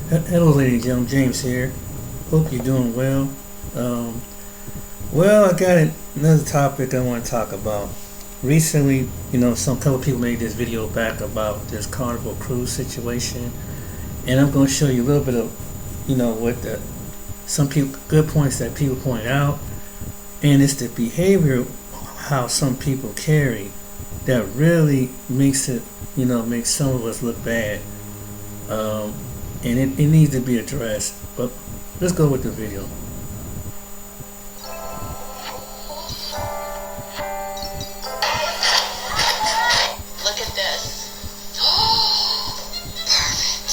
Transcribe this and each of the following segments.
Hello, ladies and gentlemen. James here. Hope you're doing well. Um, I got another topic I want to talk about. Recently, some couple people made this video back about this Carnival cruise situation, and I'm going to show you a little bit of, what some people good points that people point out, and it's the behavior how some people carry that really makes it, makes some of us look bad. Um, and it needs to be addressed. But let's go with the video. Look at this. Perfect.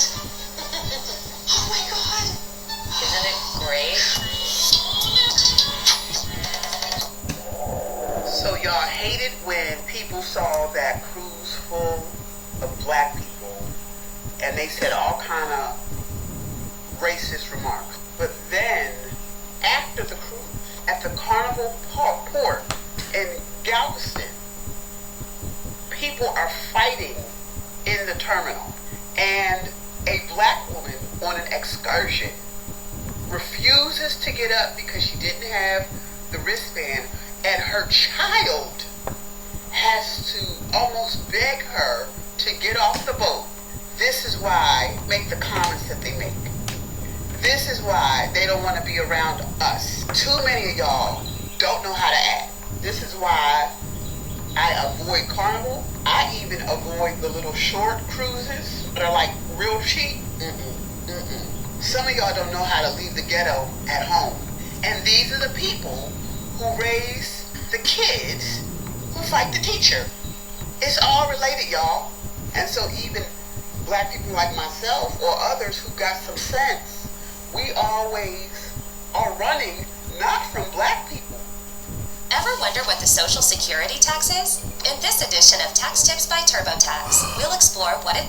Oh my god. Isn't it great? So y'all hated when people saw that cruise full of black people and they said all kind of racist remarks. But then, after the cruise, at the Carnival port in Galveston, people are fighting in the terminal. And a black woman on an excursion refuses to get up because she didn't have the wristband, and her child has to almost beg her to get off the boat. This is why make the comments that they make. This is why they don't want to be around us. Too many of y'all don't know how to act. This is why I avoid Carnival. I even avoid the little short cruises that are like real cheap. Some of y'all don't know how to leave the ghetto at home. And these are the people who raise the kids who fight the teacher. It's all related, y'all. And so even black people like myself or others who got some sense, we always are running not from black people. Ever wonder what the Social Security tax is? In this edition of Tax Tips by TurboTax, we'll explore what it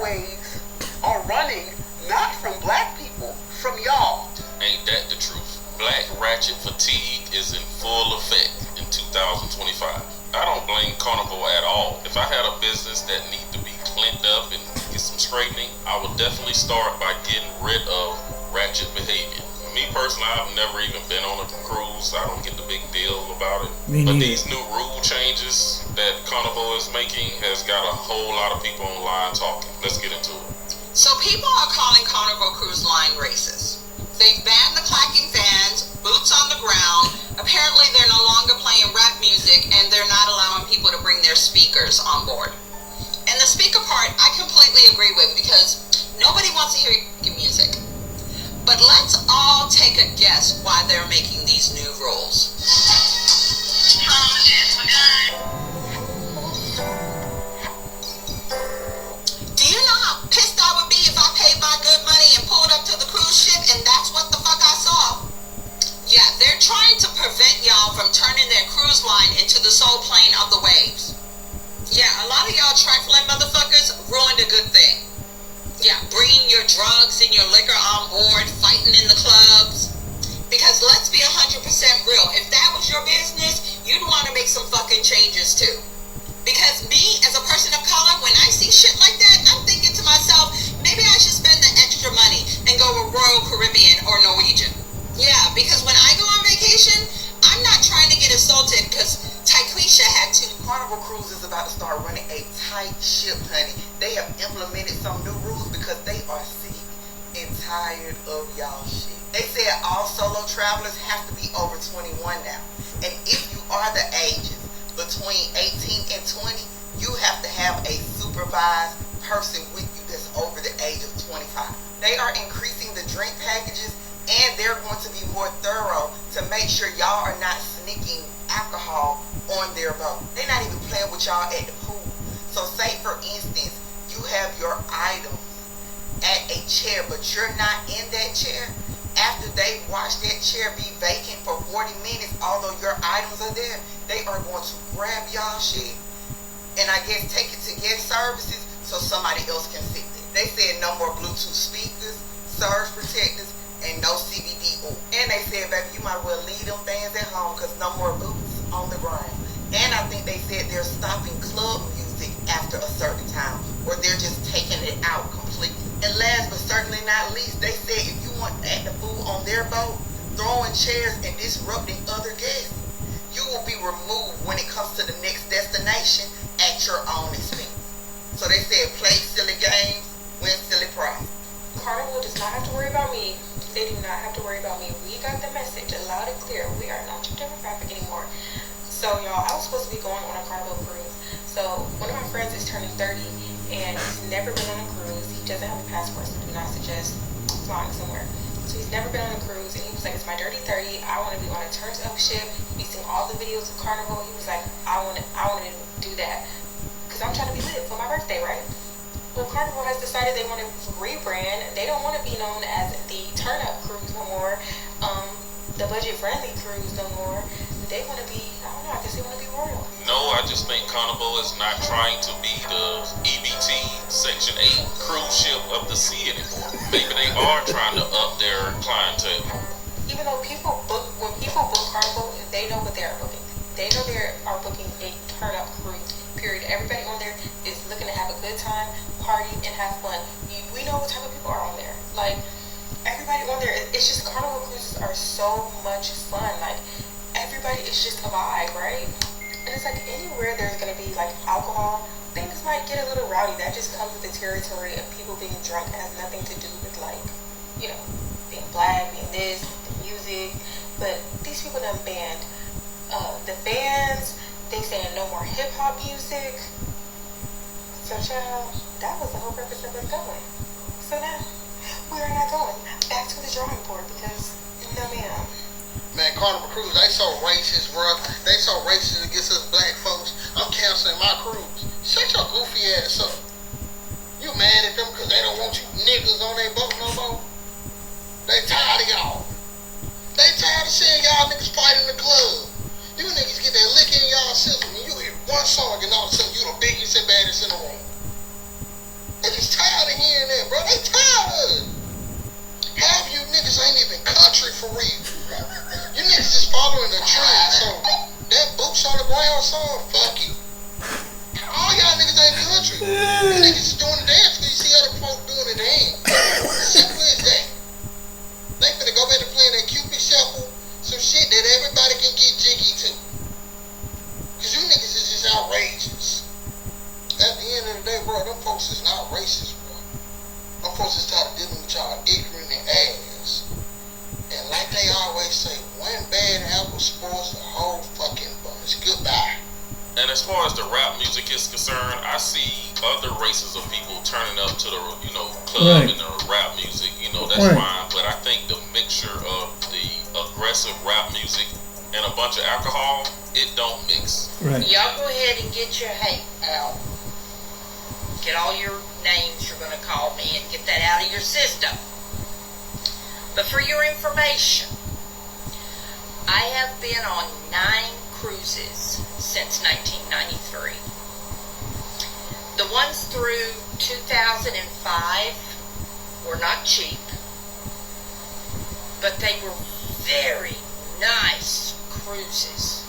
Ways are running not from black people, from y'all. Ain't that the truth? Black ratchet fatigue is in full effect in 2025. I don't blame Carnival at all. If I had a business that need to be cleaned up and get some straightening, I would definitely start by getting rid of ratchet behavior. Me personally, I've never even been on a cruise. I don't get the big deal about it. But these new rule changes that Carnival is making has got a whole lot of people online talking. Let's get into it. So people are calling Carnival Cruise Line racist. They've banned the clacking fans, boots on the ground. Apparently they're no longer playing rap music, and they're not allowing people to bring their speakers on board. And the speaker part, I completely agree with, because nobody wants to hear music. But let's all take a guess why they're making these new rules. Do you know how pissed I would be if I paid my good money and pulled up to the cruise ship and that's what the fuck I saw? Yeah, they're trying to prevent y'all from turning their cruise line into the soul plane of the waves. Yeah, a lot of y'all trifling motherfuckers ruined a good thing. Yeah, bringing your drugs and your liquor on board, fighting in the clubs. Because let's be 100% real, if that was your business, you'd want to make some fucking changes too. Because me, as a person of color, when I see shit like that, I'm thinking to myself, maybe I should spend the extra money and go with Royal Caribbean or Norwegian. Yeah, because when I go on vacation, I'm not trying to get assaulted because Taquisha had to. Carnival Cruise is about to start running a tight ship, honey. They have implemented some new rules because they are sick and tired of y'all shit. They said all solo travelers have to be over 21 now. And if you are the ages between 18 and 20, you have to have a supervised person with you that's over the age of 25. They are increasing the drink packages, and they're going to be more thorough to make sure y'all are not sneaking alcohol on their boat. They're not even playing with y'all at the pool. So say for instance, you have your items at a chair, but you're not in that chair. After they watch that chair be vacant for 40 minutes, although your items are there, they are going to grab y'all shit and I guess take it to guest services so somebody else can fix it. They said no more Bluetooth speakers, surge protectors, and no CBD oil. And they said, baby, you might well leave them fans at home because no more boots on the ground. And I think they said they're stopping club music after a certain time, or they're just taking it out completely. And last but certainly not least, they said if you want to act the fool on their boat, throwing chairs and disrupting other guests, you will be removed when it comes to the next destination at your own expense. So they said play silly games, win silly prize. Carnival does not have to worry about me. They do not have to worry about me. We got the message loud and clear. We are not your demographic anymore. So y'all, I was supposed to be going on a Carnival cruise. So one of my friends is turning 30 and he's never been on a cruise. He doesn't have a passport, so do not suggest flying somewhere. So he's never been on a cruise, and he was like, it's my dirty 30. I want to be on a turned up ship. He's seen all the videos of Carnival. He was like, I want to do that because I'm trying to be lit for my birthday, right? Well, Carnival has decided they want to rebrand. They don't want to be known as the turn up cruise no more, the budget friendly cruise no more. They want to be, I don't know, I guess they want to be royal. No, I just think Carnival is not trying to be the EBT Section 8 cruise ship of the sea anymore. Maybe they are trying to up their clientele. Even though when people book Carnival, they know what they are booking. They know they are booking a turn up cruise, period. Everybody on there is looking to have a good time, party, and have fun. We know what type of people are on there. Like, everybody on there, it's just Carnival cruises are so much fun. Like, everybody is just a vibe, right? And it's like anywhere there's going to be like alcohol, things might get a little rowdy. That just comes with the territory of people being drunk. It has nothing to do with like, you know, being black, being this, the music. But these people done banned the bands. They saying no more hip hop music. So child, that was the whole purpose of us going. So now we are not going back to the drawing board because no ma'am. Man, Carnival Cruise, they so racist, bro. They so racist against us black folks. I'm canceling my cruise. Shut your goofy ass up. You mad at them because they don't want you niggas on their boat no more? They tired of y'all. They tired of seeing y'all niggas fight in the club. You niggas get that lick in y'all system and you hear one song and all of a sudden you the biggest and baddest in the room. They just tired of hearing that, bro. They tired of it. Half you niggas ain't even country for real. You niggas just following the trend, so that boots on the ground song, fuck you. All y'all niggas ain't country. You niggas just doing the dance because you see other folk doing the dance. Simple as that. They finna go back to playing that Cupid Shuffle, some shit that everybody can get jiggy to. Cause you niggas is just outrageous. At the end of the day, bro, them folks is not racist, bro. Them folks is tired of dealing with y'all ignorant and ass. And like they always say, one bad apple spoils the whole fucking bunch. Goodbye. And as far as the rap music is concerned, I see other races of people turning up to the, club and the rap music. That's fine. But I think the mixture of the aggressive rap music and a bunch of alcohol, it don't mix. Right. Y'all go ahead and get your hate out. Get all your names you're going to call me and get that out of your system. But for your information, I have been on 9 cruises since 1993. The ones through 2005 were not cheap, but they were very nice cruises.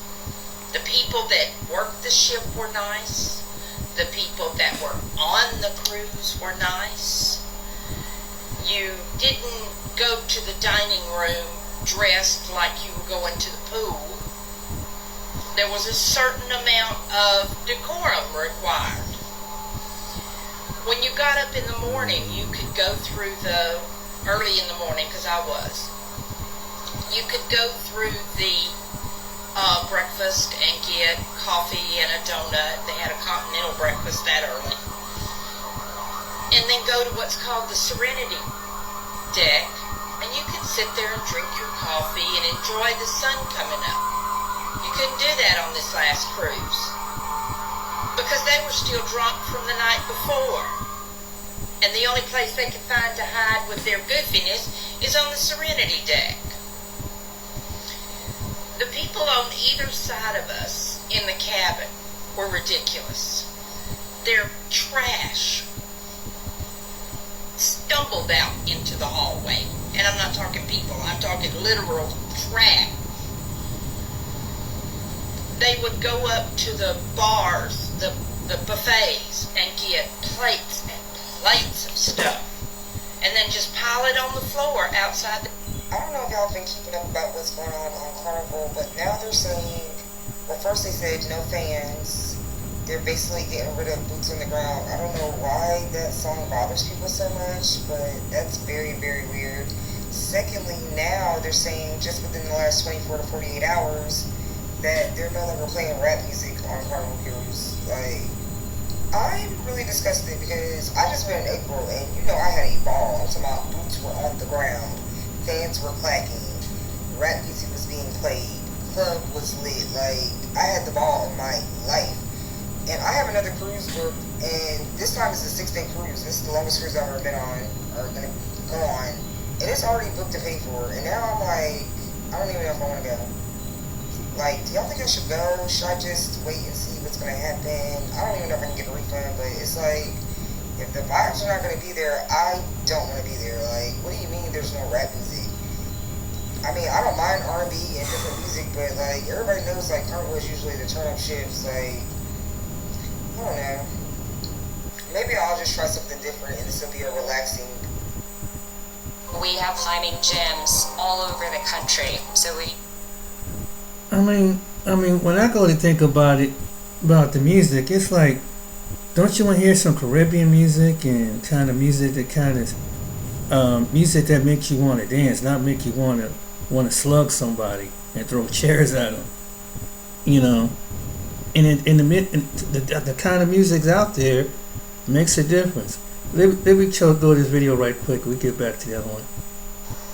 The people that worked the ship were nice. The people that were on the cruise were nice. You didn't go to the dining room dressed like you were going to the pool. There was a certain amount of decorum required. When you got up in the morning, you could go through early in the morning, because I was, you could go through the breakfast and get coffee and a donut. They had a continental breakfast that early. And then go to what's called the Serenity deck, and you could sit there and drink your coffee and enjoy the sun coming up. You couldn't do that on this last cruise because they were still drunk from the night before, and the only place they could find to hide with their goofiness is on the Serenity deck. The people on either side of us in the cabin were ridiculous. Their trash stumbled out into the hallway. And I'm not talking people, I'm talking literal trash. They would go up to the bars, the buffets, and get plates and plates of stuff. and then just pile it on the floor outside. I don't know if y'all been keeping up about what's going on Carnival, but now they're saying, well, first they said no fans. They're basically getting rid of boots on the ground. I don't know why that song bothers people so much, but that's very, very weird. Secondly, now they're saying just within the last 24 to 48 hours that they're no longer playing rap music on Carnival Cruise. Like, I'm really disgusted because I just went in April and you know I had a ball. I'm talking about boots were on the ground, fans were clacking, rap music was being played, club was lit. Like, I had the ball of my life. And I have another cruise booked, and this time it's a 6-day cruise. This is the longest cruise I've ever been on, or gonna go on. And it's already booked and paid for. And now I'm like, I don't even know if I want to go. Like, do y'all think I should go? Should I just wait and see what's gonna happen? I don't even know if I can get a refund, but it's like, if the vibes are not gonna be there, I don't want to be there. Like, what do you mean there's no rap music? I mean, I don't mind R&B and different music, but like, everybody knows like Carnival is usually the turn up shifts. Like, I don't know. Maybe I'll just try something different and this will be a relaxing. We have climbing gyms all over the country, so we. I mean, when I go to think about it, about the music, it's like, don't you want to hear some Caribbean music and kind of music that makes you want to dance, not make you want to slug somebody and throw chairs at them, you know? And the kind of music's out there makes a difference. Let me go this video right quick. We get back to the other one.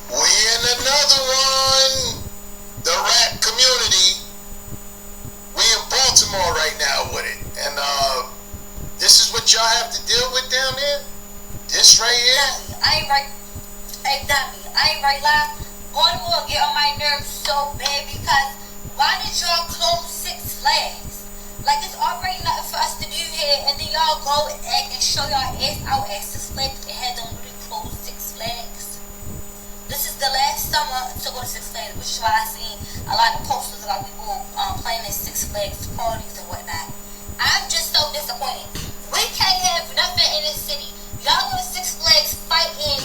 We in another one. The rap community. We in Baltimore right now with it. And this is what y'all have to deal with down there? This right here? I ain't right. Hey, dummy. I ain't right lie. Baltimore get on my nerves so bad because why did y'all close Six Flags? Like, it's already nothing for us to do here, and then y'all go and show y'all ass out at Six Flags and had them really close Six Flags. This is the last summer to go to Six Flags, which is why I seen a lot of posters about people playing at Six Flags parties and whatnot. I'm just so disappointed. We can't have nothing in this city. Y'all go to Six Flags fighting,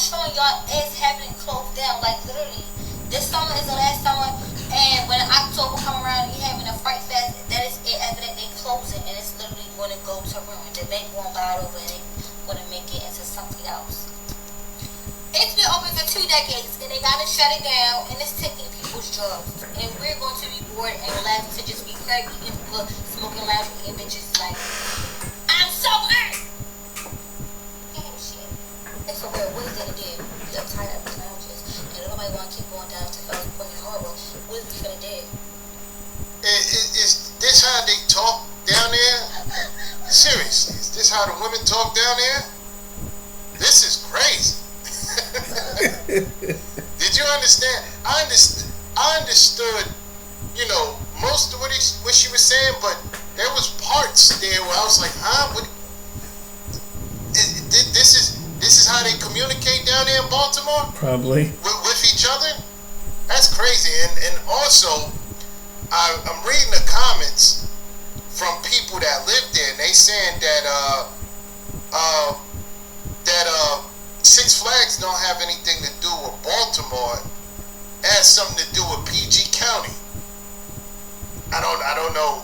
showing y'all ass having it closed down. Like, literally, this summer is the last summer, and when October come around, you having a Fright Fest, that is it evident they closing, and it's literally going to go to ruin. The bank won't buy it over, and they going to make it into something else. It's been open for 2 decades, and they got to shut it down, and it's taking people's jobs. And we're going to be bored and left to just be crazy and smoking loud and bitches. Like, I'm so hurt. Damn shit. It's so weird. What is it to do? You're tired of the lounges, and nobody want to keep going down to Fells Point and Harbor. What is we gonna do? Is this how they talk down there? Seriously, is this how the women talk down there? This is crazy. Did you understand? I understood, you know, most of what she was saying, but there was parts there where I was like, huh? What? This is how they communicate down there in Baltimore? Probably. With each other? That's crazy. And also, I'm reading the comments from people that live there, and they saying that Six Flags don't have anything to do with Baltimore. It has something to do with PG County. I don't know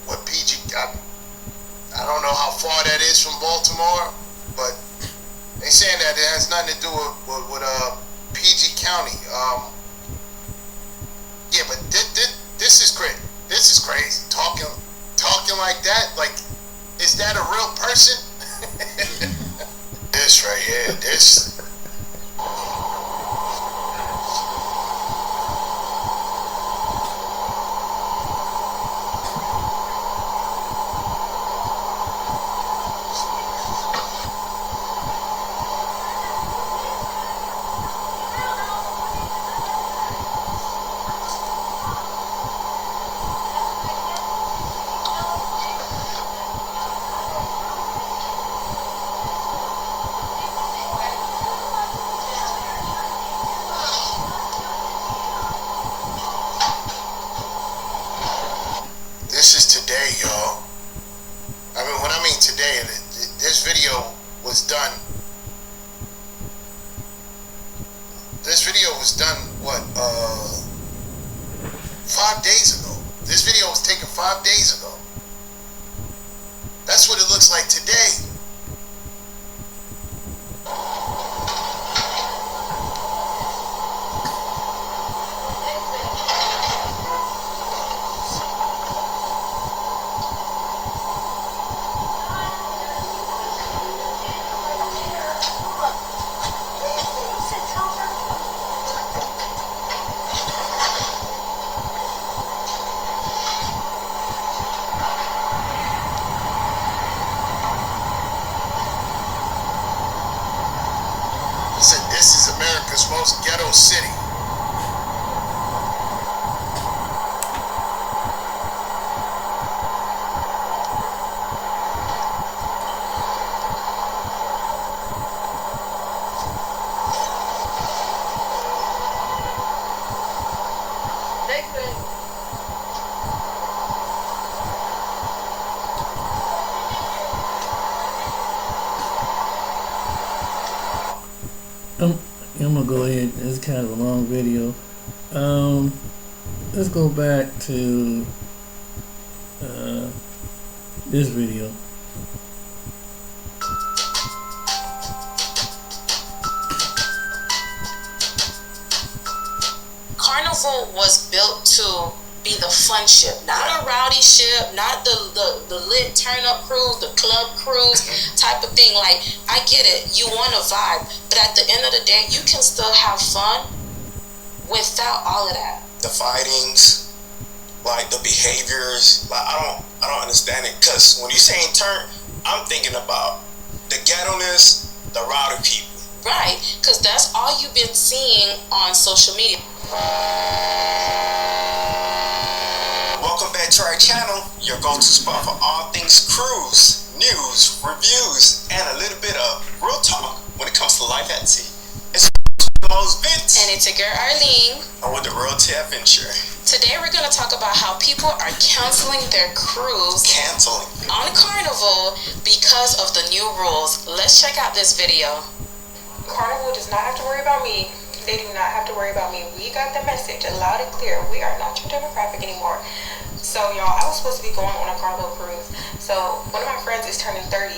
what I don't know how far that is from Baltimore, but they saying that it has nothing to do with PG County. Yeah, but this is great. This is crazy. Talking like that. Like, is that a real person? This right here. This. This is today, y'all. I mean, when I mean today, this video was done was done, 5 days ago. This video was taken 5 days ago. That's what it looks like today. This is America's most ghetto city. I'm gonna go ahead. It's kind of a long video. Let's go back to this video. Carnival was built to be the fun ship, not a rowdy ship, not the lit turn up cruise, the club cruise type of thing. Like, I get it, you want a vibe, but at the end of the day, you can still have fun without all of that. The fightings, like the behaviors, like I don't understand it. Cause when you saying turn, I'm thinking about the ghetto-ness, the rowdy people. Right, cause that's all you've been seeing on social media. Welcome back to our channel, your go-to spot for all things cruise, news, reviews, and a little bit of real talk when it comes to life at sea. It's the most Vince. And it's your girl Arlene. And with the Real to Adventure. Today we're going to talk about how people are canceling their cruise on Carnival because of the new rules. Let's check out this video. Carnival does not have to worry about me. They do not have to worry about me. We got the message loud and clear. We are not your demographic anymore. So y'all, I was supposed to be going on a Carnival cruise. So one of my friends is turning 30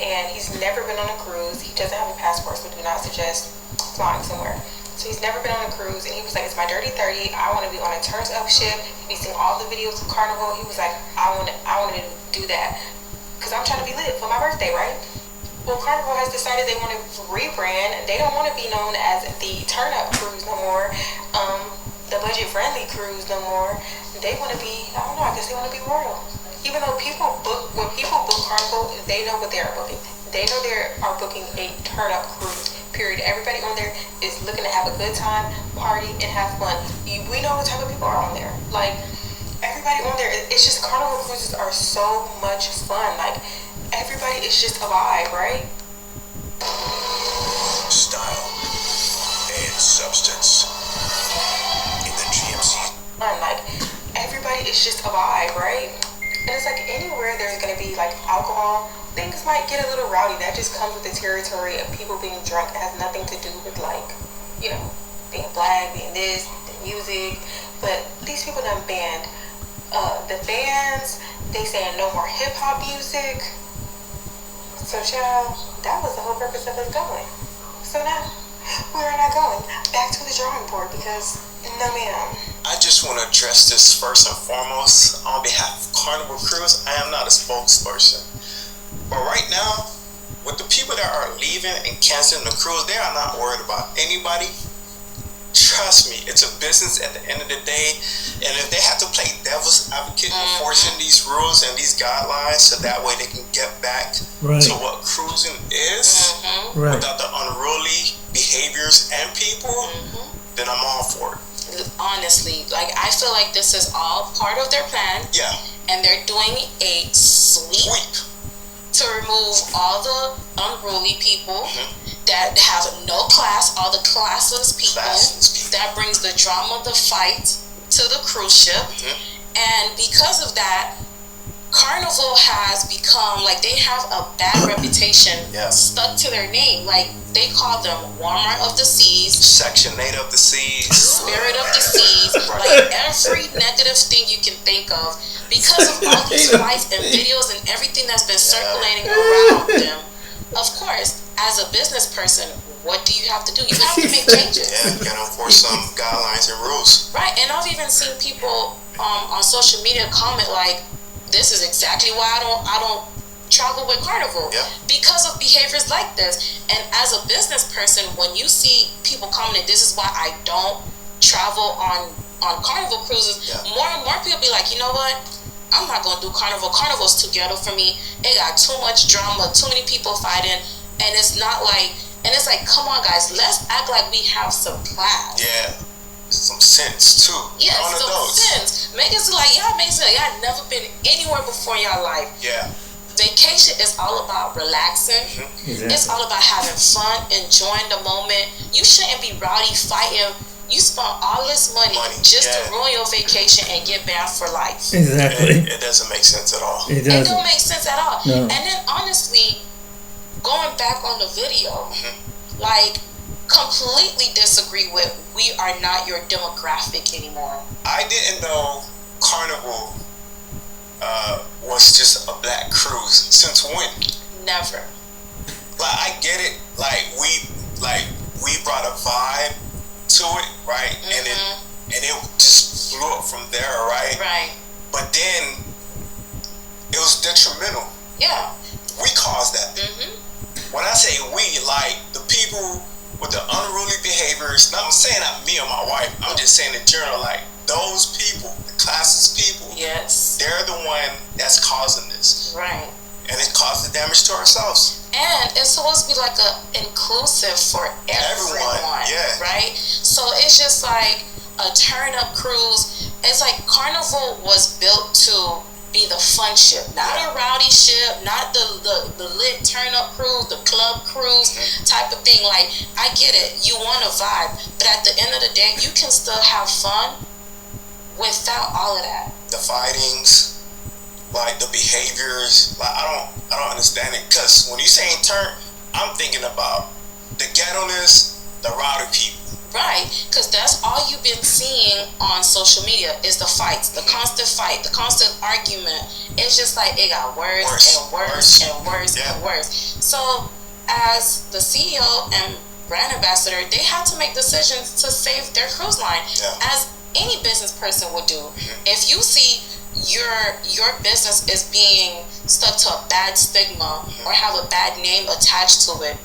and he's never been on a cruise. He doesn't have a passport, so do not suggest flying somewhere. So he's never been on a cruise and he was like, it's my dirty 30. I want to be on a turns up ship. He's seen all the videos of Carnival. He was like, I want to do that because I'm trying to be lit for my birthday, right? Well, Carnival has decided they want to rebrand. They don't want to be known as the turn-up cruise no more, the budget-friendly cruise no more. They want to be, I don't know, I guess they want to be royal. Even though when people book Carnival, they know what they are booking. They know they are booking a turn-up cruise, period. Everybody on there is looking to have a good time, party, and have fun. We know what type of people are on there. Like, everybody on there, it's just Carnival cruises are so much fun. Like, everybody is just a vibe, right? Style and substance in the GMC. Like, everybody is just a vibe, right? And it's like anywhere there's gonna be like alcohol, things might get a little rowdy. That just comes with the territory of people being drunk. It has nothing to do with, like, you know, being black, being this, the music. But these people done banned the fans. They saying no more hip hop music. So, child, that was the whole purpose of us going. So now, where are not going? Back to the drawing board because, no ma'am. I just want to address this first and foremost. On behalf of Carnival Cruise, I am not a spokesperson. But right now, with the people that are leaving and canceling the cruise, they are not worried about anybody. Trust me, it's a business at the end of the day. And if they have to play devil's advocate enforcing these rules and these guidelines so that way they can get back to what cruising is without the unruly behaviors and people, then I'm all for it. Honestly, like, I feel like this is all part of their plan. Yeah. And they're doing a sweep to remove all the unruly people that have no class, all the classless people. That brings the drama, the fight to the cruise ship. And because of that, Carnival has become, like, they have a bad reputation stuck to their name. Like, they call them Walmart of the Seas, Section 8 of the Seas, Spirit of the Seas, like every negative thing you can think of, because of all these fights and videos and everything that's been circulating around them. Of course, as a business person, what do you have to do? You have to make changes. Yeah, you gotta enforce some guidelines and rules. Right, and I've even seen people on social media comment like, "This is exactly why I don't travel with Carnival, because of behaviors like this." And as a business person, when you see people commenting, "This is why I don't travel on Carnival cruises," more and more people be like, "You know what? I'm not gonna do Carnival. Carnival's too ghetto for me. It got too much drama, too many people fighting, and it's not like." And it's like, come on, guys, let's act like we have some class. Yeah, some sense too. Yeah, some sense. Make it like y'all make sense. Y'all never been anywhere before in y'all life. Yeah. Vacation is all about relaxing. Exactly. It's all about having fun, enjoying the moment. You shouldn't be rowdy fighting. You spend all this money just to ruin your vacation and get banned for life. Exactly. It doesn't make sense at all. It It doesn't. don't make sense at all. No. And then honestly, going back on the video, like, completely disagree with, we are not your demographic anymore. I didn't know Carnival was just a black cruise. Since when? Never. Like, I get it. Like we brought a vibe to it, right? And it just blew up from there, right? Right. But then it was detrimental. Yeah. We caused that. When I say we, like the people with the unruly behaviors, not I'm saying not me or my wife, I'm just saying in general, like those people, the classes people, they're the one that's causing this. Right. And it caused the damage to ourselves. And it's supposed to be like a inclusive for everyone. Right? So it's just like a turn up cruise. It's like Carnival was built to be the fun ship, not a rowdy ship, not the lit turn up cruise, the club cruise type of thing. Like, I get it, you want a vibe, but at the end of the day, you can still have fun without all of that. The fightings, like the behaviors, like I don't understand it. Cause when you saying turn, I'm thinking about the ghetto-ness, the rowdy people. Right, because that's all you've been seeing on social media is the fights, the constant fight, the constant argument. It's just like it got worse and worse and worse and worse. So as the CEO and brand ambassador, they had to make decisions to save their cruise line, as any business person would do. If you see your business is being stuck to a bad stigma or have a bad name attached to it,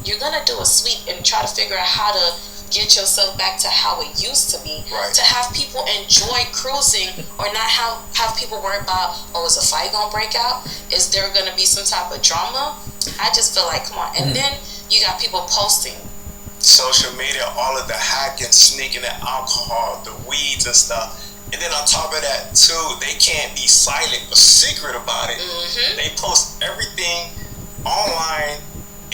you're gonna do a sweep and try to figure out how to get yourself back to how it used to be, to have people enjoy cruising, or not have people worry about, oh, is a fight gonna break out, is there gonna be some type of drama. I just feel like, come on. And then you got people posting social media, all of the hacking, sneaking the alcohol, the weeds and stuff. And then on top of that too, they can't be silent or secret about it. They post everything online,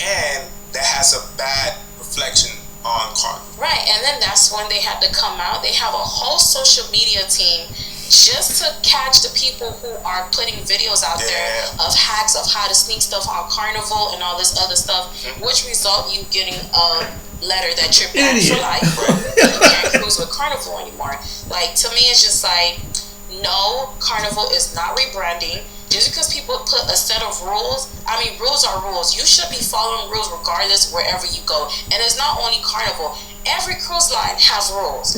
and that has a bad reflection on Carnival. Right, and then that's when they had to come out. They have a whole social media team just to catch the people who are putting videos out there of hacks of how to sneak stuff on Carnival and all this other stuff, which result you getting a letter that you're banned for life. You can't cruise with Carnival anymore. Like, to me, it's just like, no, Carnival is not rebranding. Just because people put a set of rules, I mean, rules are rules. You should be following rules regardless wherever you go. And it's not only Carnival. Every cruise line has rules.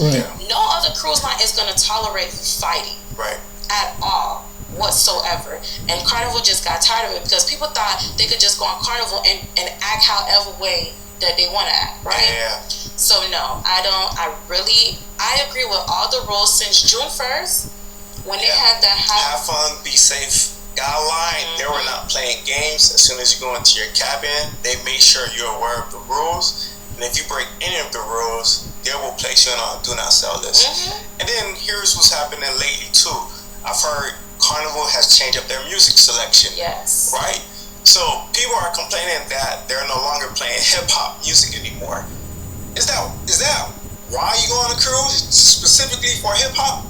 No other cruise line is going to tolerate you fighting at all whatsoever. And Carnival just got tired of it because people thought they could just go on Carnival and act however way that they want to act, right? So no, I agree with all the rules since June 1st when they had that have fun, be safe guideline. They were not playing games. As soon as you go into your cabin, they make sure you're aware of the rules, and if you break any of the rules, they will place you on a do not sell list. And then here's what's happening lately too. I've heard Carnival has changed up their music selection. Right? So people are complaining that they're no longer playing hip hop music anymore. Is that why you go on a cruise specifically for hip hop?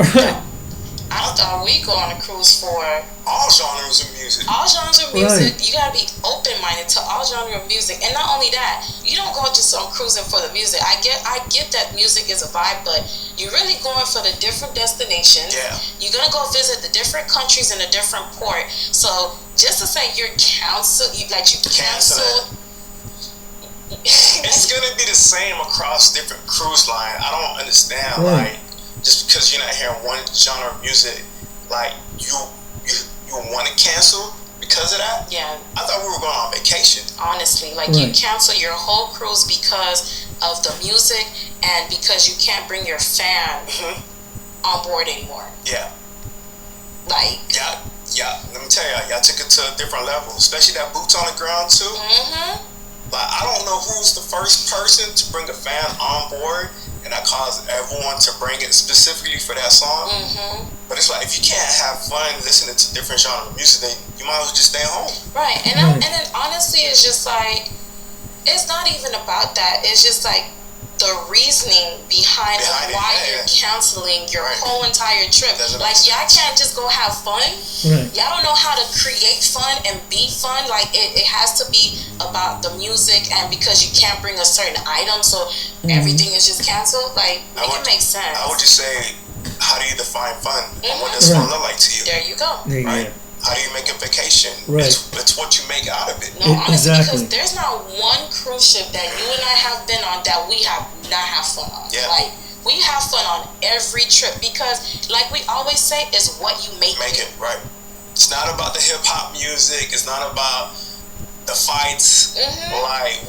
I thought we go on a cruise for all genres of music. All genres of music. Right. You gotta be open-minded to all genres of music, and not only that, you don't go just on cruising for the music. I get that music is a vibe, but you're really going for the different destinations. Yeah. You're gonna go visit the different countries in a different port. So just to say you cancel. It's gonna be the same across different cruise lines. I don't understand, Right. like, just because you're not hearing one genre of music, like you want to cancel because of that. Yeah. I thought we were going on vacation. Honestly, like you Right. cancel your whole cruise because of the music and because you can't bring your fan on board anymore. Yeah. Like. Yeah. Let me tell y'all took it to a different level, especially that boots on the ground too. Like, I don't know who's the first person to bring a fan on board, and that caused everyone to bring it specifically for that song. But it's like, if you can't have fun listening to different genres of music, then you might as well just stay home. Right, and then honestly, it's just like, it's not even about that. It's just like the reasoning behind why you're canceling your whole entire trip. Like, y'all can't just go have fun. Right. Y'all don't know how to create fun and be fun. Like, it has to be about the music, and because you can't bring a certain item, so everything is just canceled. Like, it makes sense. I would just say, how do you define fun? And what does fun look like to you? There you go. Right? How do you make a vacation? Right. It's what you make out of it. No, honestly, Exactly. because there's not one cruise ship that you and I have been on that we have not had fun on. Yeah. Like, we have fun on every trip because, like we always say, it's what you make it. Right. It's not about the hip hop music. It's not about the fights. Like,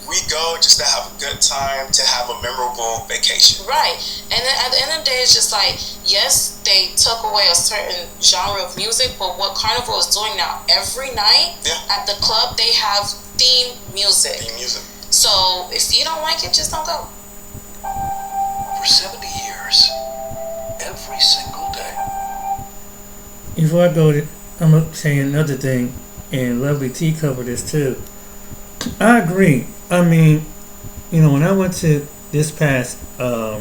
we go just to have a good time, to have a memorable vacation. Right. And then at the end of the day, it's just like, yes, they took away a certain genre of music, but what Carnival is doing now, every night at the club, they have theme music. So if you don't like it, just don't go. For 70 years, every single day. Before I go, I'm going to say another thing, and Lovely T covered this too. I agree. I mean, you know, when I went to this past, I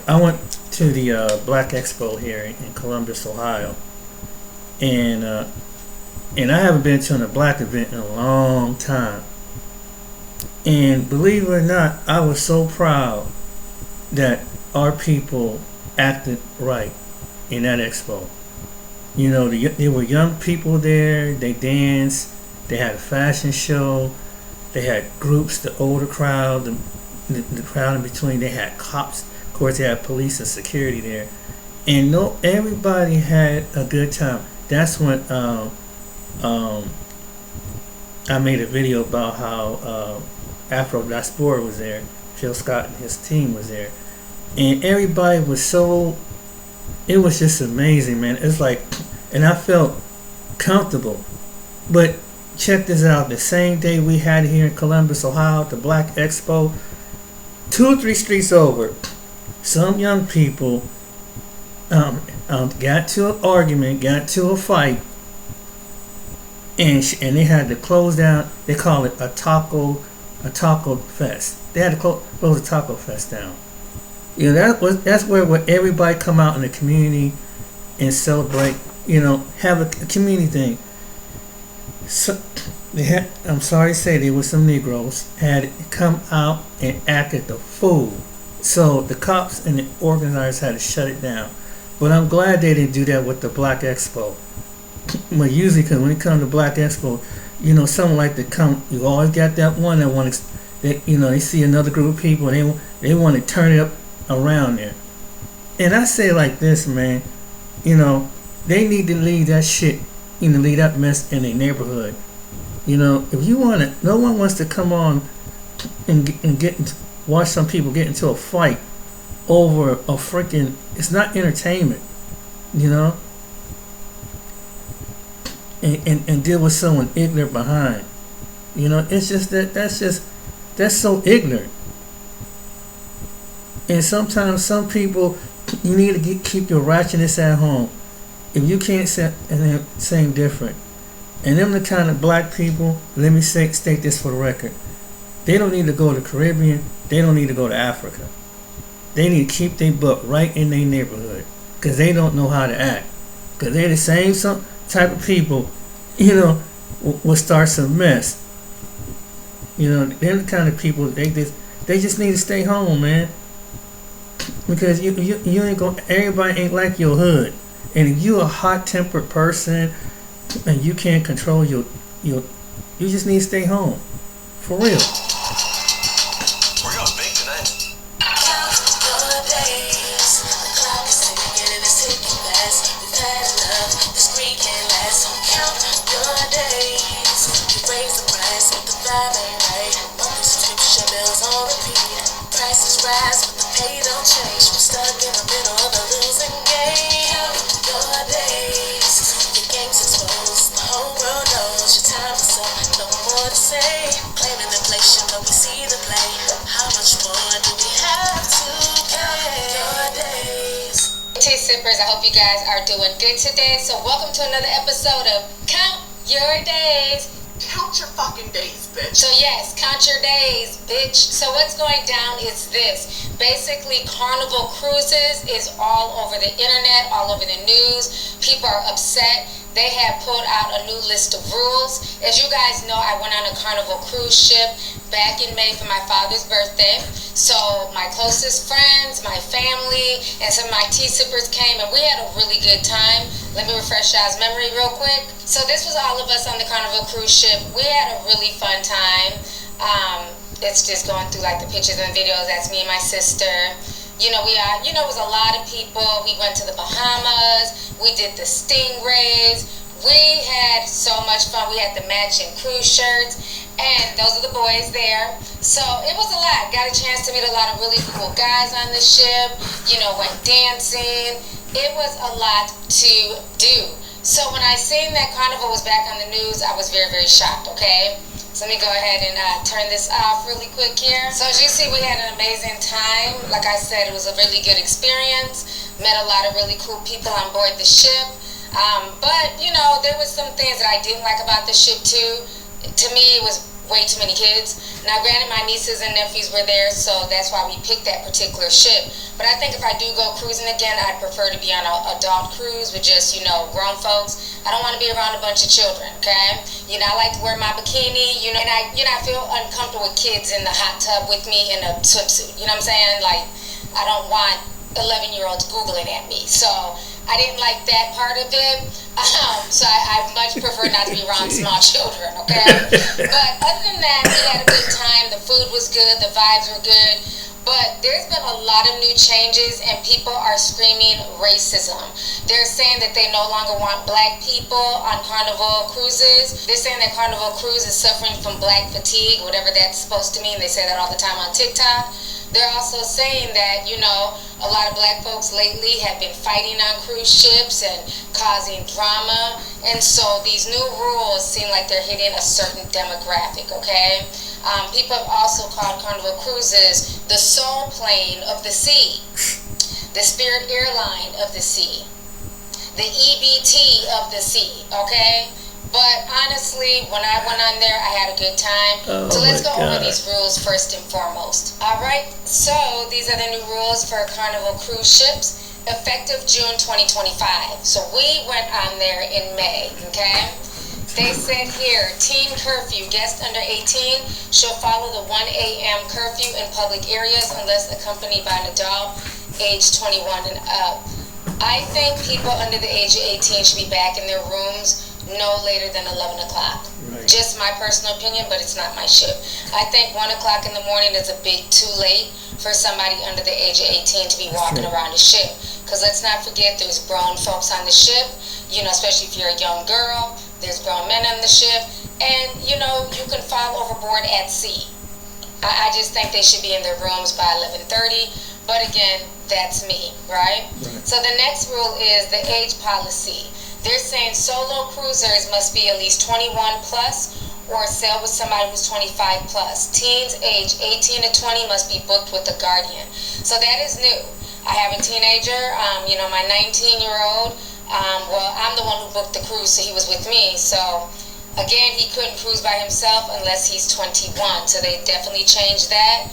went to the Black Expo here in Columbus, Ohio, and I haven't been to a black event in a long time. And believe it or not, I was so proud that our people acted right in that expo. You know, there were young people there. They danced. They had a fashion show. They had groups, the older crowd, the crowd in between. They had cops. Of course, they had police and security there. And everybody had a good time. That's when I made a video about how Afro Diaspora was there. Phil Scott and his team was there. And everybody was so... It was just amazing, man. It's like... And I felt comfortable. But check this out. The same day we had it here in Columbus, Ohio, the Black Expo, 2 or 3 streets over, some young people got to an argument, got to a fight, and they had to close down. They call it a taco fest. They had to close the taco fest down. You know, that's where everybody come out in the community and celebrate. You know, have a community thing. So I'm sorry to say, there were some Negroes had come out and acted the fool. So the cops and the organizers had to shut it down. But I'm glad they didn't do that with the Black Expo. Well, usually, because when it comes to Black Expo, you know, someone like to come. You always got that one that wants, you know, they see another group of people and they want to turn it up around there. And I say like this, man. You know, they need to leave that shit, you know, leave that mess in their neighborhood. You know, if you want it, no one wants to come on and watch some people get into a fight over a freaking. It's not entertainment, you know. And deal with someone ignorant behind. You know, it's just that's so ignorant. And sometimes some people, you need to keep your ratchetness at home. If you can't say same different. And them the kind of black people, let me state this for the record. They don't need to go to the Caribbean. They don't need to go to Africa. They need to keep their butt right in their neighborhood. because they don't know how to act. Because they're the same some type of people, will start some mess. They're the kind of people they just need to stay home, man. Because you ain't gonna. Everybody ain't like your hood, and if you a hot-tempered person and you can't control you just need to stay home, for real. We're gonna bake tonight. Tea sippers, I hope you guys are doing good today. So welcome to another episode of Count Your Days. Count your fucking days, bitch. So yes, count your days, bitch. So what's going down is this. Basically, Carnival Cruises is all over the internet, all over the news. People are upset. They have pulled out a new list of rules. As you guys know, I went on a Carnival cruise ship back in May for my father's birthday. So my closest friends, my family, and some of my tea sippers came, and we had a really good time. Let me refresh y'all's memory real quick. So this was all of us on the Carnival cruise ship. We had a really fun time. It's just going through like the pictures and videos. That's me and my sister. It was a lot of people. We went to the Bahamas. We did the Stingrays. We had so much fun. We had the matching cruise shirts. And those are the boys there. So it was a lot. Got a chance to meet a lot of really cool guys on the ship. Went dancing. It was a lot to do. So when I seen that Carnival was back on the news, I was very, very shocked, okay? So let me go ahead and turn this off really quick here. So as you see, we had an amazing time. Like I said, it was a really good experience. Met a lot of really cool people on board the ship. But there was some things that I didn't like about the ship too. To me, it was way too many kids. Now, granted, my nieces and nephews were there, so that's why we picked that particular ship. But I think if I do go cruising again, I'd prefer to be on an adult cruise with just, grown folks. I don't want to be around a bunch of children, okay? I like to wear my bikini, and I feel uncomfortable with kids in the hot tub with me in a swimsuit. You know what I'm saying? Like, I don't want 11-year-olds Googling at me. So I didn't like that part of it. So I much prefer not to be around small children, okay? But other than that, we had a good time. The food was good. The vibes were good. But there's been a lot of new changes, and people are screaming racism. They're saying that they no longer want black people on Carnival cruises. They're saying that Carnival Cruise is suffering from black fatigue, whatever that's supposed to mean. They say that all the time on TikTok. They're also saying that, a lot of black folks lately have been fighting on cruise ships and causing drama. And so these new rules seem like they're hitting a certain demographic, okay? People have also called Carnival Cruises the soul plane of the sea, the Spirit Airline of the sea, the EBT of the sea, okay? But honestly, when I went on there, I had a good time. So let's go over these rules first and foremost. All right, so these are the new rules for Carnival cruise ships, effective June 2025. So we went on there in May, okay? They said here, teen curfew, guests under 18 shall follow the 1 a.m. curfew in public areas unless accompanied by an adult age 21 and up. I think people under the age of 18 should be back in their rooms no later than 11 o'clock. Right. Just my personal opinion, but it's not my ship. I think 1 o'clock in the morning is a bit too late for somebody under the age of 18 to be walking around the ship. Because let's not forget, there's grown folks on the ship, especially if you're a young girl. There's grown men on the ship. And, you can fall overboard at sea. I just think they should be in their rooms by 11:30. But again, that's me, right? So the next rule is the age policy. They're saying solo cruisers must be at least 21 plus or sail with somebody who's 25 plus. Teens age 18 to 20 must be booked with a guardian. So that is new. I have a teenager, my 19-year-old. I'm the one who booked the cruise, so he was with me. So again, he couldn't cruise by himself unless he's 21. So they definitely changed that.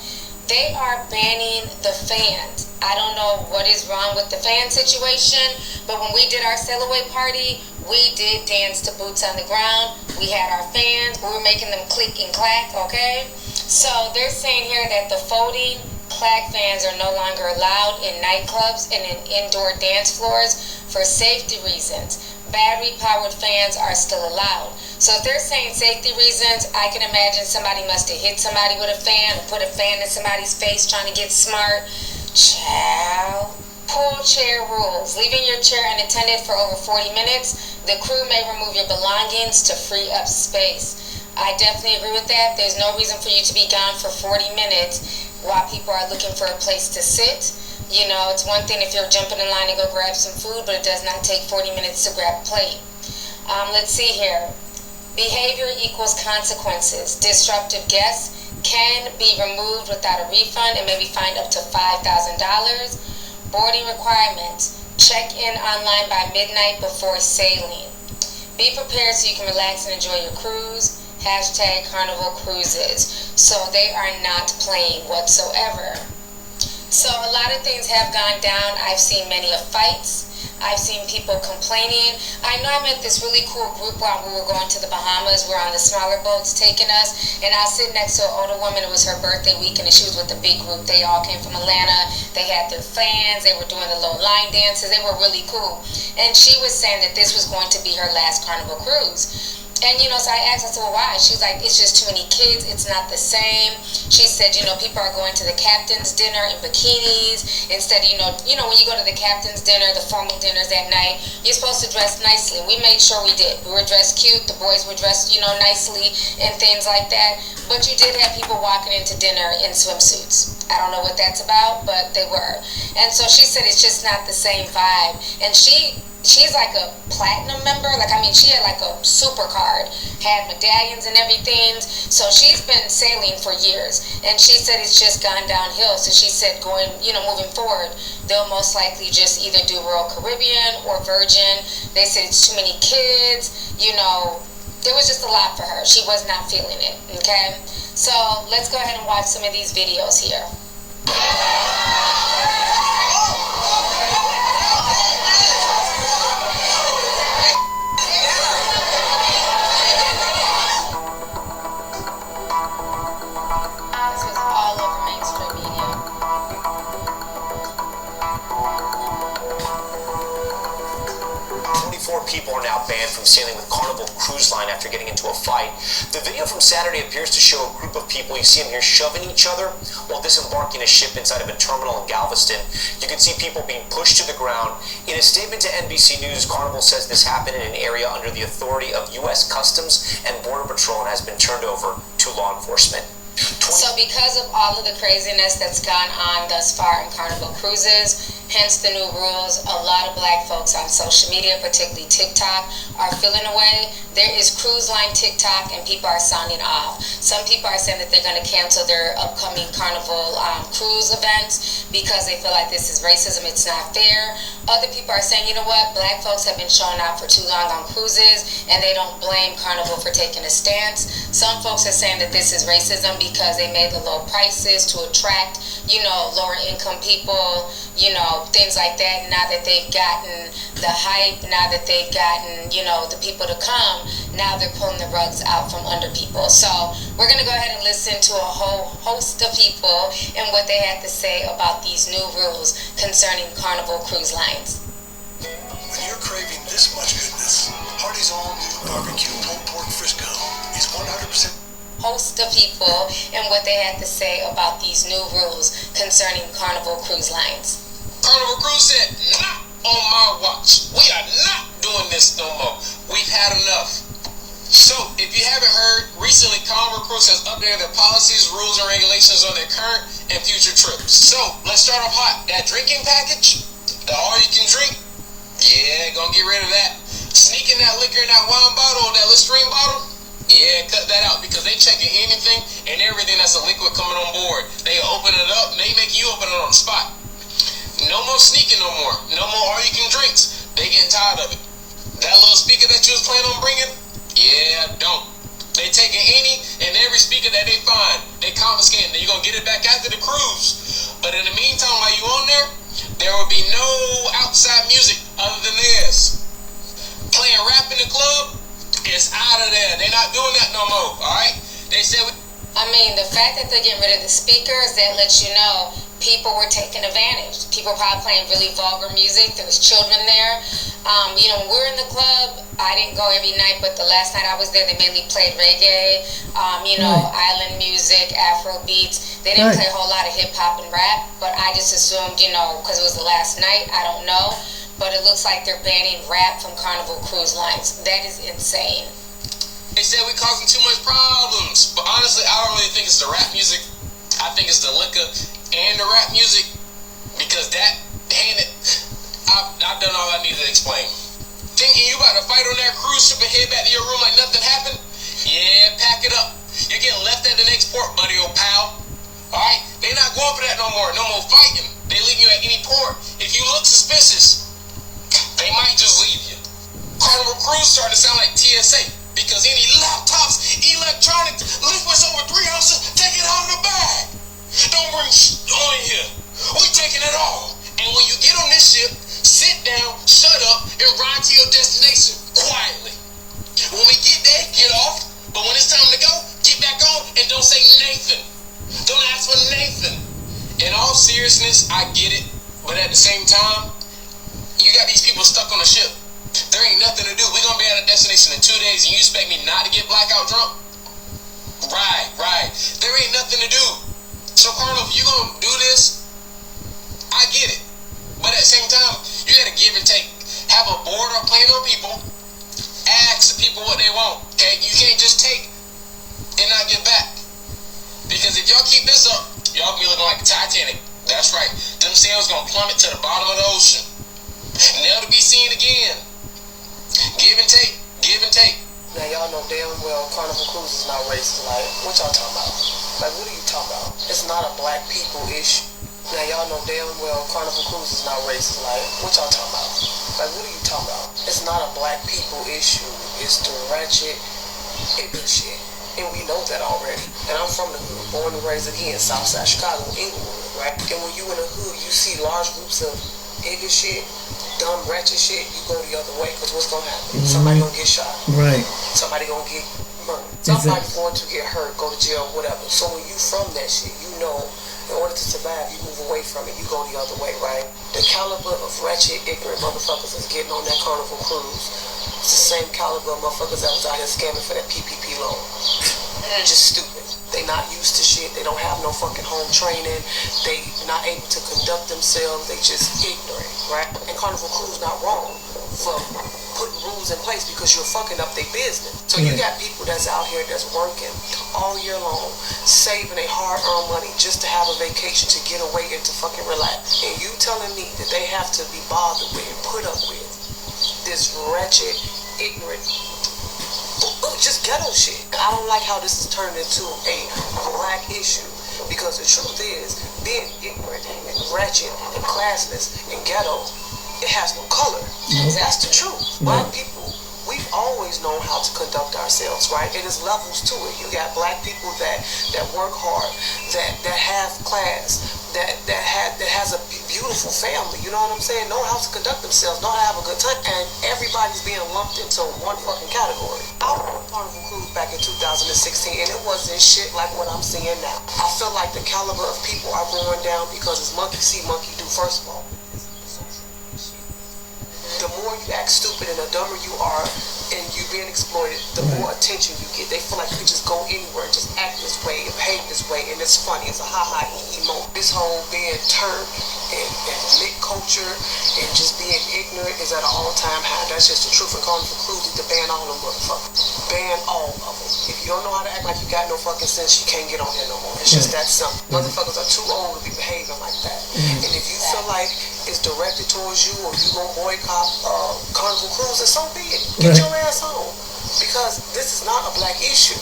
they are banning the fans. I don't know what is wrong with the fan situation, but when we did our sail away party, we did dance to Boots on the Ground. We had our fans, we were making them click and clack, okay? So they're saying here that the folding clack fans are no longer allowed in nightclubs and in indoor dance floors for safety reasons. Battery-powered fans are still allowed. So if they're saying safety reasons, I can imagine somebody must have hit somebody with a fan or put a fan in somebody's face trying to get smart. Child. Pool chair rules. Leaving your chair unattended for over 40 minutes, the crew may remove your belongings to free up space. I definitely agree with that. There's no reason for you to be gone for 40 minutes while people are looking for a place to sit. You know, it's one thing if you're jumping in line to go grab some food, but it does not take 40 minutes to grab a plate. Let's see here. Behavior equals consequences. Disruptive guests can be removed without a refund and may be fined up to $5,000. Boarding requirements. Check in online by midnight before sailing. Be prepared so you can relax and enjoy your cruise. Hashtag Carnival Cruises. So they are not playing whatsoever. So a lot of things have gone down. I've seen many of fights. I've seen people complaining. I know I met this really cool group while we were going to the Bahamas. We're on the smaller boats taking us. And I was sitting next to an older woman. It was her birthday weekend and she was with a big group. They all came from Atlanta. They had their fans. They were doing the little line dances. They were really cool. And she was saying that this was going to be her last Carnival cruise. And, you know, so I asked, I said, well, why? She's like, it's just too many kids. It's not the same. She said, you know, people are going to the captain's dinner in bikinis. Instead of, you know, when you go to the captain's dinner, the formal dinners at night, you're supposed to dress nicely. We made sure we did. We were dressed cute. The boys were dressed, you know, nicely and things like that. But you did have people walking into dinner in swimsuits. I don't know what that's about, but they were. And so she said it's just not the same vibe. And she's like a platinum member. Like, I mean, she had like a super card, had medallions and everything. So she's been sailing for years. And she said it's just gone downhill. So she said moving forward, they'll most likely just either do Royal Caribbean or Virgin. They said it's too many kids. You know, it was just a lot for her. She was not feeling it, okay? So let's go ahead and watch some of these videos here. This was all over mainstream media. 24 people are now banned from sailing with Carnival Cruise Line after getting into a fight. The video from Saturday appears to show a group of people, you see them here shoving each other while disembarking a ship inside of a terminal in Galveston. You can see people being pushed to the ground. In a statement to NBC News, Carnival says this happened in an area under the authority of U.S. Customs and Border Patrol and has been turned over to law enforcement. So because of all of the craziness that's gone on thus far in Carnival Cruises, hence the new rules, a lot of black folks on social media, particularly TikTok, are feeling away. There is cruise line TikTok and people are sounding off. Some people are saying that they're going to cancel their upcoming Carnival cruise events because they feel like this is racism, it's not fair. Other people are saying, you know what, black folks have been showing out for too long on cruises and they don't blame Carnival for taking a stance. Some folks are saying that this is racism because they made the low prices to attract, lower income people, things like that. Now that they've gotten the hype, now that they've gotten, the people to come, now they're pulling the rugs out from under people. So we're going to go ahead and listen to a whole host of people and what they had to say about these new rules concerning Carnival Cruise Lines. When you're craving this much goodness, Hardee's all new barbecue pulled pork Frisco is 100% host of people and what they had to say about these new rules concerning Carnival Cruise Lines. Carnival Cruise said, not on my watch. We are not doing this no more. We've had enough. So, if you haven't heard, recently Carnival Cruise has updated their policies, rules, and regulations on their current and future trips. So, let's start off hot. That drinking package, the all you can drink, yeah, gonna get rid of that. Sneaking that liquor in that wine bottle or that Listerine bottle, yeah, cut that out because they checking anything and everything that's a liquid coming on board. They open it up and they make you open it on the spot. No more sneaking no more. No more all-you-can drinks. They getting tired of it. That little speaker that you was planning on bringing, yeah, don't. They taking any and every speaker that they find. They they confiscate it. You're gonna get it back after the cruise. But in the meantime, while you on there will be no outside music other than theirs. Playing rap in the club, it's out of there. They're not doing that no more. All right? They said. I mean, the fact that they're getting rid of the speakers, that lets you know people were taking advantage. People were probably playing really vulgar music. There was children there. You know, when we're in the club, I didn't go every night, but the last night I was there, they mainly played reggae, you know, island music, Afro beats. They didn't play a whole lot of hip hop and rap, but I just assumed, you know, because it was the last night, I don't know. But it looks like they're banning rap from Carnival Cruise Lines. That is insane. They said we causing too much problems, but honestly, I don't really think it's the rap music. I think it's the liquor and the rap music, because that handed, I've done all I needed to explain. Thinking you about to fight on that cruise ship and head back to your room like nothing happened? Yeah, pack it up. You're getting left at the next port, buddy, old pal. Alright? They're not going for that no more. No more fighting. They leave you at any port. If you look suspicious, they might just leave you. Carnival Cruise starting to sound like TSA, because any laptops, electronics, liquids over 3 ounces, take it out of the bag. Don't bring shit on here. We taking it all. And when you get on this ship, sit down, shut up, and ride to your destination quietly. When we get there, get off. But when it's time to go, get back on and don't say Nathan. Don't ask for Nathan. In all seriousness, I get it. But at the same time, you got these people stuck on the ship. There ain't nothing to do. We're going to be at a destination in 2 days, and you expect me not to get blackout drunk? Right. There ain't nothing to do. So, Carnival, if you going to do this, I get it. But at the same time, you got to give and take. Have a board or plan on people. Ask the people what they want. Okay? You can't just take and not give back. Because if y'all keep this up, y'all gonna be looking like the Titanic. That's right. Them sails gonna plummet to the bottom of the ocean. Never to be seen again. Give and take. Give and take. Now y'all know damn well Carnival Cruise is not racist. Like, what y'all talking about? Like, what are you talking about? It's not a black people issue. Now y'all know damn well Carnival Cruise is not racist. Like, what y'all talking about? Like, what are you talking about? It's not a black people issue. It's the ratchet, ignorant shit. And we know that already. And I'm from the hood, born and raised here in Southside Chicago, Inglewood, right? And when you in the hood, you see large groups of ignorant shit, dumb, ratchet shit, you go the other way, because what's going to happen? Somebody going to get shot. Right. Somebody going to get murdered. Somebody's going to get hurt, go to jail, whatever. So when you from that shit, you know, in order to survive, you move away from it, you go the other way, right? The caliber of ratchet, ignorant motherfuckers that's getting on that Carnival Cruise, it's the same caliber of motherfuckers that was out here scamming for that PPP loan. Just stupid. They not used to shit. They don't have no fucking home training. They not able to conduct themselves. They just ignorant, right? And Carnival Cruise not wrong for putting rules in place because you're fucking up their business. So you got people that's out here that's working all year long, saving their hard-earned money just to have a vacation, to get away and to fucking relax. And you telling me that they have to be bothered with and put up with this wretched, ignorant, just ghetto shit. I don't like how this has turned into a black issue, because the truth is, being ignorant and ratchet and classless and ghetto, it has no color. That's the truth. Black people, we've always known how to conduct ourselves, right? And there's levels to it. You got black people that work hard, that have class, that has a beautiful family, you know what I'm saying? Know how to conduct themselves, know how to have a good time, and everybody's being lumped into one fucking category. I went on Carnival Cruise back in 2016, and it wasn't shit like what I'm seeing now. I feel like the caliber of people are going down because it's monkey see, monkey do, first of all. The more you act stupid and the dumber you are and you being exploited, the more attention you get. They feel like you can just go anywhere and just act this way and behave this way, and it's funny. It's a ha-ha moment. This whole being turned and lit culture and just being ignorant is at an all-time high. That's just the truth. And Carnival Cruise need to ban all them motherfuckers. Ban all of them. If you don't know how to act like you got no fucking sense, you can't get on here no more. It's just that simple. Motherfuckers are too old to be behaving like that. And if you feel like it's directed towards you or you gonna boycott Carnival Cruise, and so be it. Get your ass home. Because this is not a black issue.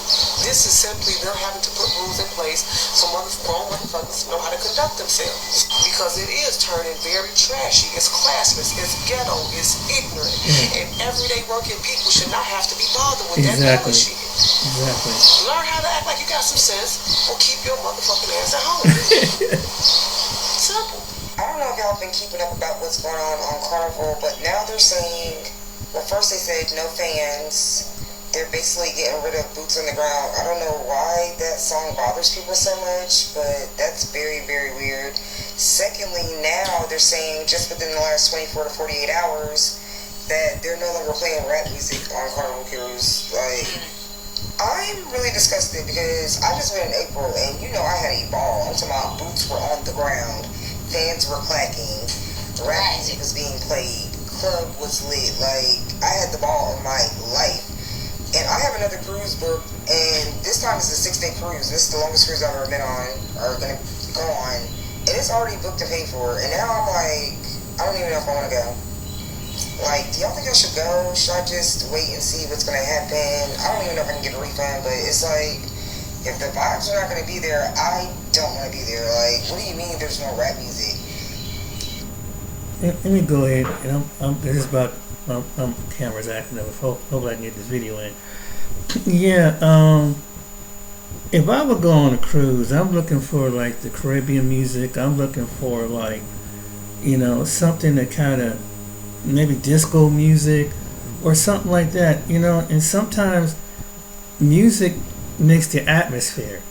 This is simply them having to put rules in place so grown motherfuckers know how to conduct themselves. Because it is turning very trashy. It's classless. It's ghetto. It's ignorant. And everyday working people should not have to be bothered with that bullshit. Exactly. Learn how to act like you you got some sense, well, keep your motherfucking ass at home. Simple. I don't know if y'all been keeping up about what's going on Carnival, but now they're saying, well, first they said no fans. They're basically getting rid of boots on the ground. I don't know why that song bothers people so much, but that's very, very weird. Secondly, now they're saying just within the last 24 to 48 hours that they're no longer playing rap music on Carnival Cruise. Like, I'm really disgusted because I just went in April and you know I had a ball. I'm talking about boots were on the ground, fans were clacking, rap music was being played, club was lit. Like, I had the ball in my life. And I have another cruise booked, and this time it's a 6-day cruise. This is the longest cruise I've ever been on, or gonna go on. And it's already booked and paid for. And now I'm like, I don't even know if I want to go. Like, do y'all think I should go? Should I just wait and see what's gonna happen? I don't even know if I can get a refund, but it's like, if the vibes are not gonna be there, I don't want to be there. Like, what do you mean there's no rap music? Let me go ahead, and this is about camera's acting up. Hope I can get this video in. Yeah, if I would go on a cruise, I'm looking for like the Caribbean music. I'm looking for like, you know, something that kind of maybe disco music or something like that, you know. And sometimes music makes the atmosphere.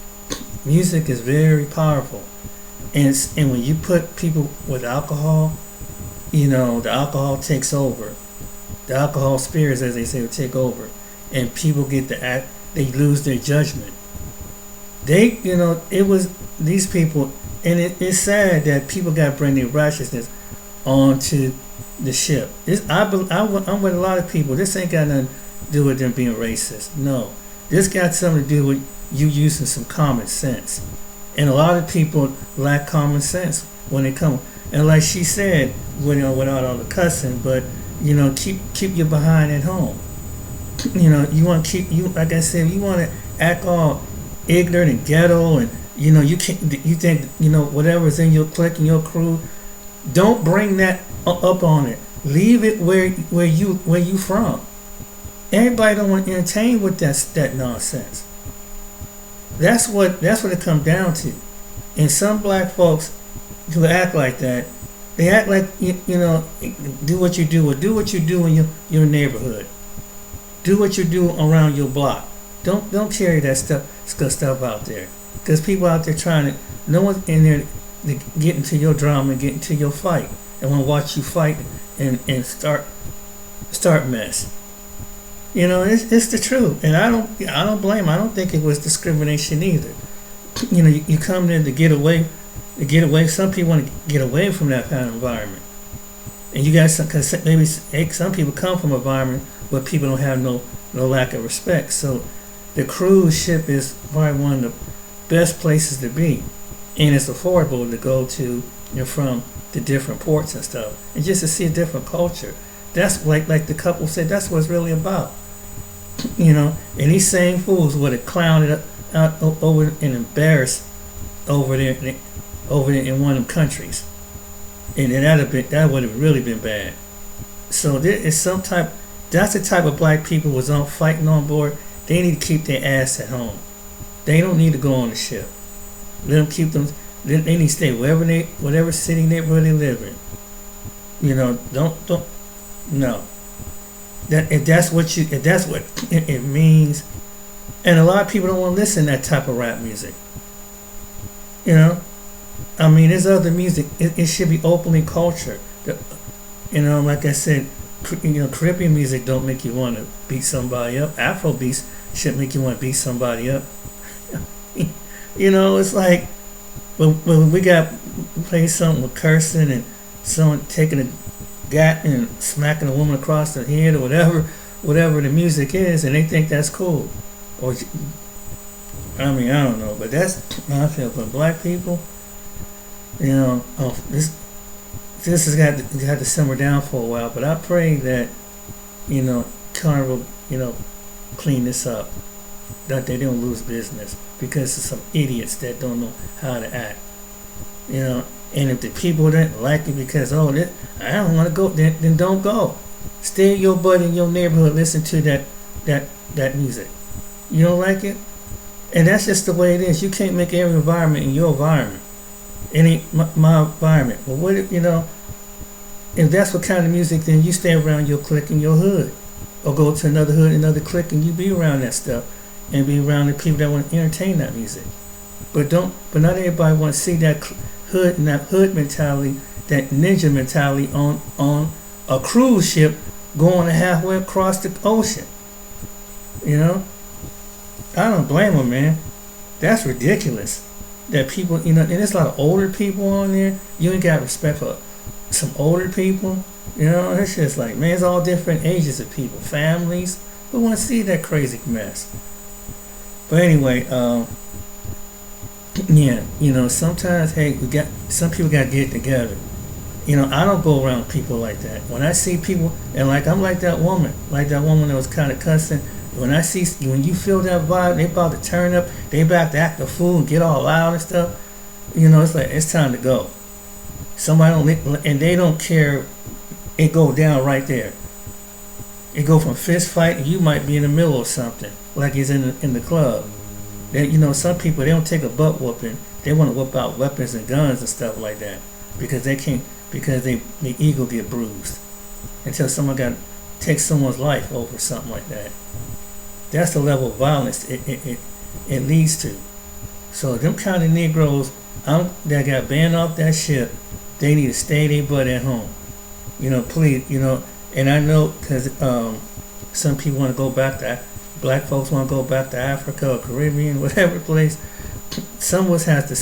Music is very powerful, and when you put people with alcohol, you know, the alcohol takes over. The alcohol spirits, as they say, will take over, and people get they lose their judgment. They, you know, it was these people, and it's sad that people got to bring their righteousness onto the ship. I'm with a lot of people. This ain't got nothing to do with them being racist. No, this got something to do with you using some common sense, and a lot of people lack common sense when they come. And like she said, without all the cussing, but you know, keep your behind at home. You know, you want to like I said, you want to act all ignorant and ghetto, and you know, you think, you know, whatever's in your clique and your crew, don't bring that up on it. Leave it where you from. Everybody don't want to entertain with that nonsense. That's what it comes down to. And some black folks who act like that, they act like, you know, do what you do, or do what you do in your neighborhood. Do what you do around your block. Don't carry that stuff out there, because people out there trying to. No one's in there to get into your drama and get into your fight, and want to watch you fight and start mess. You know, it's the truth, and I don't blame. I don't think it was discrimination either. You know, you come there to get away. Some people want to get away from that kind of environment, and you guys, because maybe some people come from an environment where people don't have no lack of respect. So the cruise ship is probably one of the best places to be, and it's affordable to go to, you know, from the different ports and stuff, and just to see a different culture. That's like the couple said. That's what it's really about. You know, and these same fools would have clowned it out over and embarrassed over there in one of them countries, and that would have really been bad. So there is that's the type of black people was on fighting on board. They need to keep their ass at home. They don't need to go on the ship. Let them keep them. They need to stay whatever city neighborhood they live in. You know, don't no. If that's what it means, and a lot of people don't want to listen to that type of rap music. You know, I mean, there's other music. It should be openly cultured. You know, like I said, you know, Caribbean music don't make you want to beat somebody up. Afro beats should make you want to beat somebody up. You know, it's like when we play something with cursing and someone taking a gat and smacking a woman across the head or whatever the music is, and they think that's cool. Or, I mean, I don't know, but that's how I feel. But black people, you know, this has got to simmer down for a while. But I pray that, you know, Carnival, you know, clean this up, that they don't lose business because of some idiots that don't know how to act. You know, and if the people don't like it because I don't want to go, then don't go. Stay your butt in your neighborhood. Listen to that music. You don't like it? And that's just the way it is. You can't make every environment in your environment. It ain't my environment. But what if, if that's what kind of music, then you stay around your clique and your hood. Or go to another hood, another clique, and you be around that stuff. And be around the people that want to entertain that music. But not everybody want to see that hood and that hood mentality, that ninja mentality on a cruise ship going halfway across the ocean. I don't blame them, man. That's ridiculous. That people, and there's a lot of older people on there. You ain't got respect for some older people. It's just like, man, it's all different ages of people, families. Who want to see that crazy mess? But anyway, yeah, sometimes, hey, some people got to get it together. I don't go around people like that. When I see people, and I'm like that woman that was kind of cussing. When you feel that vibe, they about to turn up, they about to act a fool and get all loud and stuff. It's like, it's time to go. Somebody and they don't care. It go down right there. It go from fist fight, and you might be in the middle of something, like it's in the club. Some people, they don't take a butt whooping. They want to whip out weapons and guns and stuff like that because they can't, because their ego get bruised until someone got to take someone's life over something like that. That's the level of violence it leads to. So them kind of Negroes that got banned off that ship, they need to stay their butt at home. Please, and I know because some people want to go back to, black folks want to go back to Africa or Caribbean, whatever place. Some of us have to,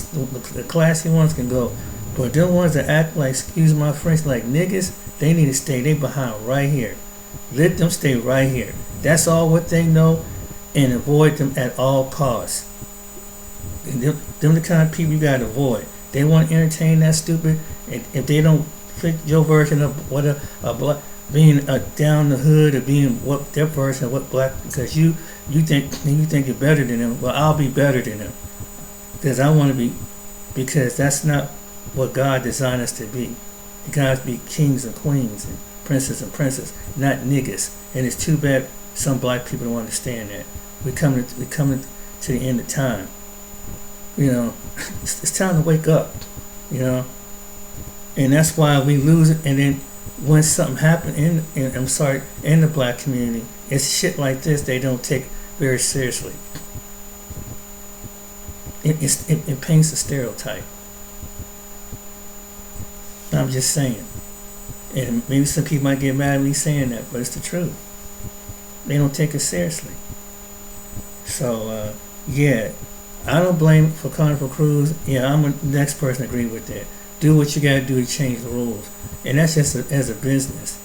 the classy ones can go. But them ones that act like, excuse my French, like niggas, they need to stay they behind right here. Let them stay right here. That's all what they know, and avoid them at all costs. And them the kind of people you gotta avoid. They want to entertain that stupid, and if they don't fit your version of what a black, being down the hood, or being what their version of what black, because you think you're better than them. Well, I'll be better than them because I want to be, because that's not what God designed us to be. God be kings and queens and princes and princesses, not niggas. And it's too bad some black people don't understand that. We're coming to the end of time. It's time to wake up. And that's why we lose it. And then when something happens in the black community, it's shit like this they don't take very seriously. It paints a stereotype. I'm just saying. And maybe some people might get mad at me saying that, but it's the truth. They don't take it seriously. So, yeah, I don't blame for Carnival Cruise. Yeah, I'm the next person to agree with that. Do what you got to do to change the rules. And that's just as a business.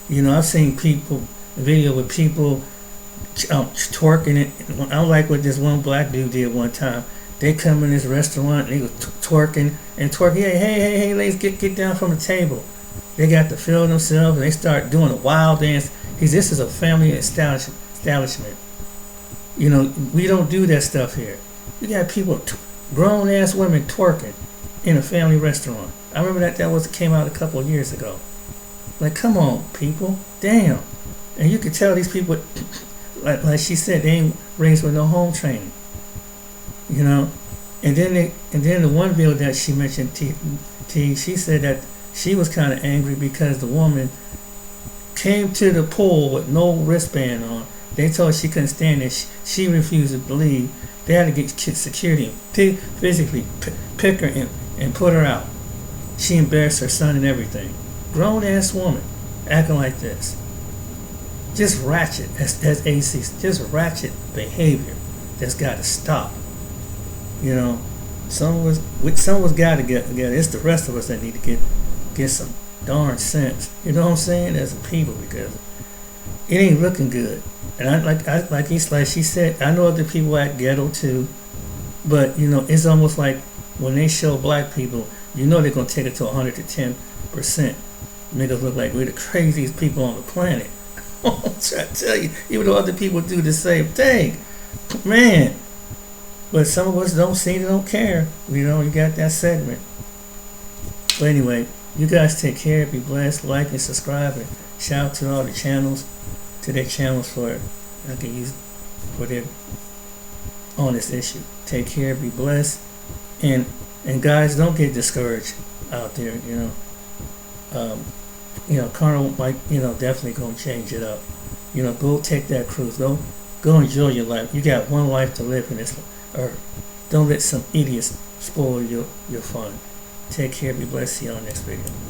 I've seen video with people twerking it. I like what this one black dude did one time. They come in this restaurant and they go twerking and twerking. Hey, ladies, get down from the table. They got to feel themselves and they start doing a wild dance. This is a family establishment. We don't do that stuff here. You got people, grown ass women twerking in a family restaurant. I remember that came out a couple of years ago. Like, come on, people, damn. And you could tell these people, like she said, they ain't raised with no home training. And then the one video that she mentioned, she said that she was kind of angry because the woman came to the pool with no wristband on. They told her she couldn't stand it. She refused to believe. They had to get security and physically pick her and put her out. She embarrassed her son and everything. Grown ass woman acting like this. Just ratchet, as AC, just ratchet behavior that's got to stop. Some of us got to get together. It's the rest of us that need to get some darn sense. You know what I'm saying? As a people, because it ain't looking good. And like she said, I know other people act ghetto too, but it's almost like when they show black people, they're gonna take it to 110%. Make us look like we're the craziest people on the planet. I'm trying to tell you, even though other people do the same thing, man. But some of us don't care. You got that segment. But anyway, you guys take care, be blessed, like and subscribe, and shout out to all the channels, for I can use for their on this issue. Take care, be blessed, and guys, don't get discouraged out there. Carnival might definitely gonna change it up. Go take that cruise. Go enjoy your life. You got one life to live in this earth. Don't let some idiots spoil your fun. Take care, be blessed. See you on the next video.